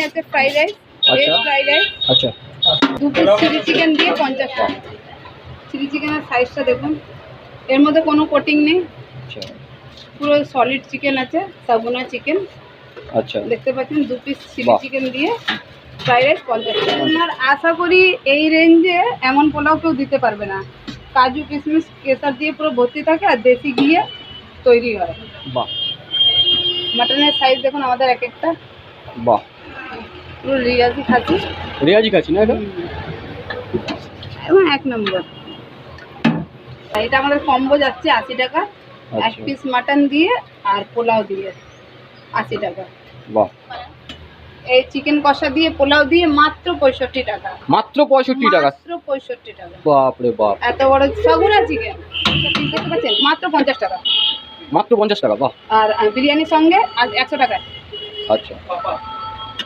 আছে fried rice, veg fried rice. আচ্ছা 2 piece chilli chicken দিয়ে 50 টাকা। চিলি চিকেনের সাইজটা দেখুন, এর মধ্যে কোনো কোটিং নেই, আচ্ছা পুরো সলিড চিকেন আছে, সাগুনা চিকেন। আচ্ছা দেখতে পাচ্ছেন 2 পিস চিলি বাহ। চিকেন দিয়ে ফ্রাইড রাইস 50 টাকা। আপনার আশা করি এই রেঞ্জে এমন পোলাও কেউ দিতে পারবে না। কাজু কিশমিশ কেসার দিয়ে পুরো ভর্তি থাকে আর দেশি ঘিয়ে তৈরি হয়। বাহ মাটনের সাইজ দেখুন আমাদের এক একটা, বাহ। পুরো রিয়াজি খাসি রেয়াজি খাচ্ছি না এটা? এবং 1 নম্বর। এটা আমাদের কম্বো যাচ্ছে 80 টাকা, 1 আচ্ছা পিস মাটন দিয়ে আর পোলাও দিয়ে 80 টাকা। বাহ। এই চিকেন কষা দিয়ে পোলাও দিয়ে মাত্র 65 টাকা। মাত্র 65 টাকা? মাত্র 65 টাকা। বাপ রে বাপ, এত বড় সাগুনা চিকেন দেখতে পাচ্ছেন, মাত্র 50 টাকা। মাত্র 50 টাকা? বাহ। আর বিরিয়ানির সঙ্গে 100 টাকা। আচ্ছা